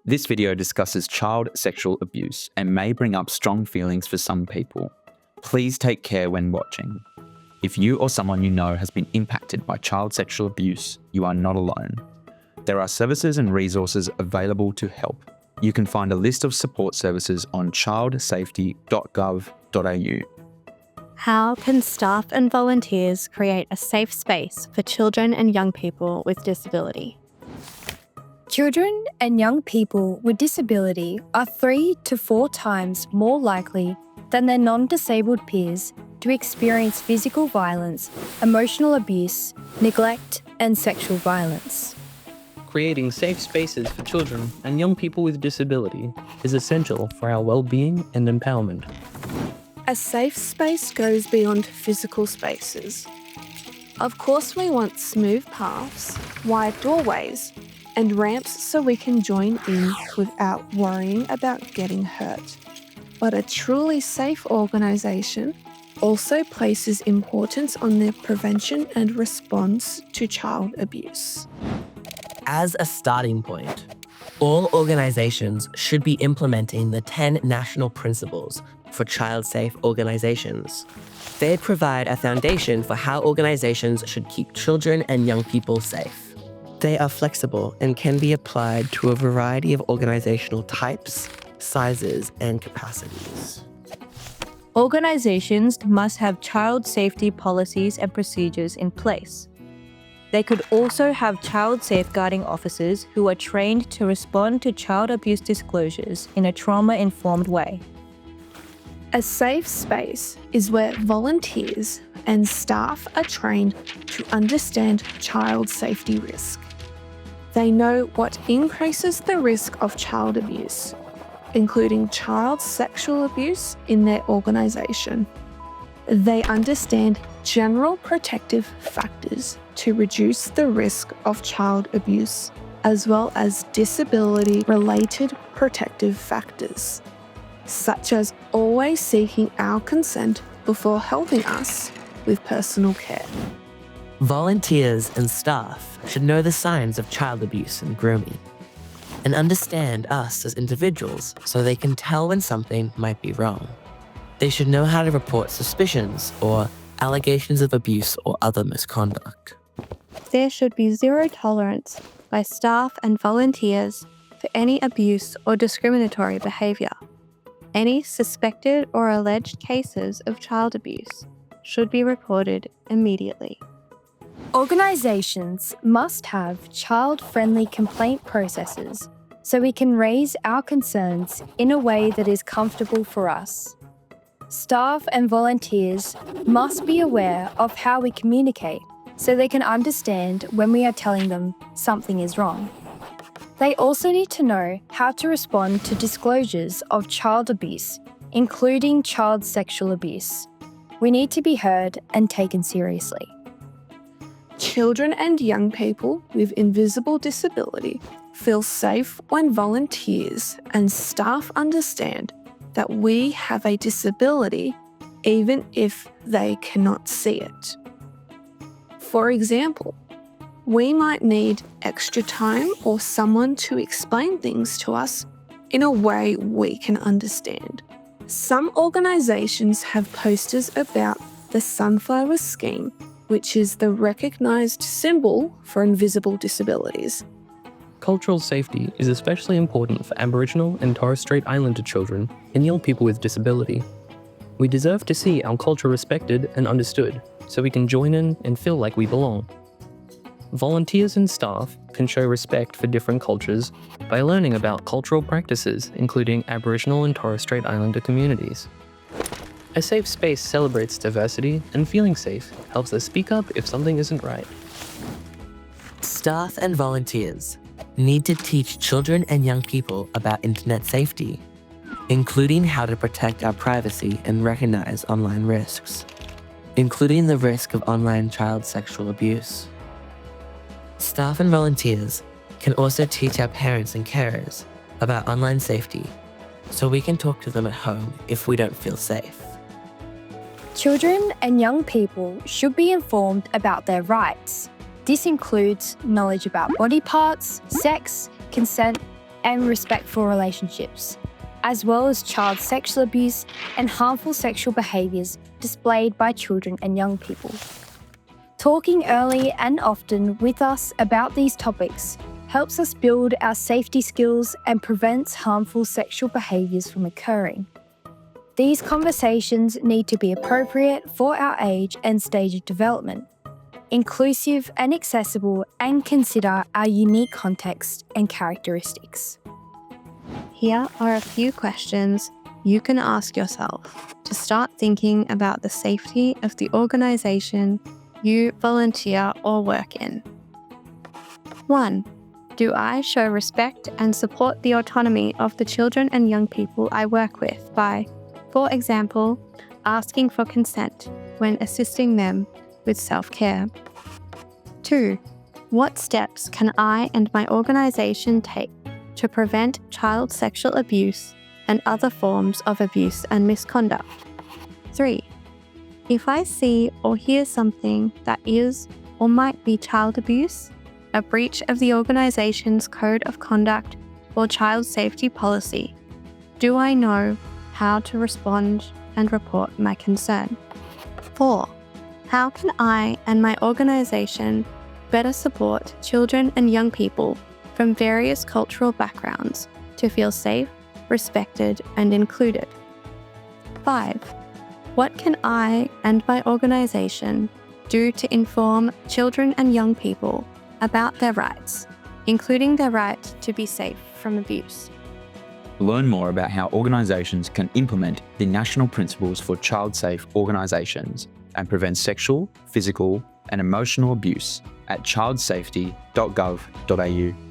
This video discusses child sexual abuse and may bring up strong feelings for some people. Please take care when watching. If you or someone you know has been impacted by child sexual abuse, you are not alone. There are services and resources available to help. You can find a list of support services on childsafety.gov.au. How can staff and volunteers create a safe space for children and young people with disability? Children and young people with disability are 3 to 4 times more likely than their non-disabled peers to experience physical violence, emotional abuse, neglect, and sexual violence. Creating safe spaces for children and young people with disability is essential for our well-being and empowerment. A safe space goes beyond physical spaces. Of course, we want smooth paths, wide doorways, and ramps so we can join in without worrying about getting hurt. But a truly safe organisation also places importance on the prevention and response to child abuse. As a starting point, all organisations should be implementing the 10 national principles for child-safe organisations. They provide a foundation for how organisations should keep children and young people safe. They are flexible and can be applied to a variety of organisational types, sizes, and capacities. Organisations must have child safety policies and procedures in place. They could also have child safeguarding officers who are trained to respond to child abuse disclosures in a trauma-informed way. A safe space is where volunteers and staff are trained to understand child safety risk. They know what increases the risk of child abuse, including child sexual abuse in their organisation. They understand general protective factors to reduce the risk of child abuse, as well as disability-related protective factors, such as always seeking our consent before helping us with personal care. Volunteers and staff should know the signs of child abuse and grooming, and understand us as individuals so they can tell when something might be wrong. They should know how to report suspicions or allegations of abuse or other misconduct. There should be zero tolerance by staff and volunteers for any abuse or discriminatory behaviour. Any suspected or alleged cases of child abuse should be reported immediately. Organisations must have child-friendly complaint processes so we can raise our concerns in a way that is comfortable for us. Staff and volunteers must be aware of how we communicate so they can understand when we are telling them something is wrong. They also need to know how to respond to disclosures of child abuse, including child sexual abuse. We need to be heard and taken seriously. Children and young people with invisible disability feel safe when volunteers and staff understand that we have a disability even if they cannot see it. For example, we might need extra time or someone to explain things to us in a way we can understand. Some organisations have posters about the Sunflower Scheme, which is the recognised symbol for invisible disabilities. Cultural safety is especially important for Aboriginal and Torres Strait Islander children and young people with disability. We deserve to see our culture respected and understood so we can join in and feel like we belong. Volunteers and staff can show respect for different cultures by learning about cultural practices, including Aboriginal and Torres Strait Islander communities. A safe space celebrates diversity, and feeling safe helps us speak up if something isn't right. Staff and volunteers need to teach children and young people about internet safety, including how to protect our privacy and recognize online risks, including the risk of online child sexual abuse. Staff and volunteers can also teach our parents and carers about online safety so we can talk to them at home if we don't feel safe. Children and young people should be informed about their rights. This includes knowledge about body parts, sex, consent, and respectful relationships, as well as child sexual abuse and harmful sexual behaviours displayed by children and young people. Talking early and often with us about these topics helps us build our safety skills and prevents harmful sexual behaviours from occurring. These conversations need to be appropriate for our age and stage of development, inclusive and accessible, and consider our unique context and characteristics. Here are a few questions you can ask yourself to start thinking about the safety of the organisation you volunteer or work in. 1. Do I show respect and support the autonomy of the children and young people I work with by, for example, asking for consent when assisting them with self-care? 2. What steps can I and my organisation take to prevent child sexual abuse and other forms of abuse and misconduct? 3. If I see or hear something that is or might be child abuse, a breach of the organisation's code of conduct or child safety policy, do I know how to respond and report my concern? 4. How can I and my organisation better support children and young people from various cultural backgrounds to feel safe, respected, and included? 5. What can I and my organisation do to inform children and young people about their rights, including their right to be safe from abuse? Learn more about how organisations can implement the National Principles for Child-Safe Organisations and prevent sexual, physical, and emotional abuse at childsafety.gov.au.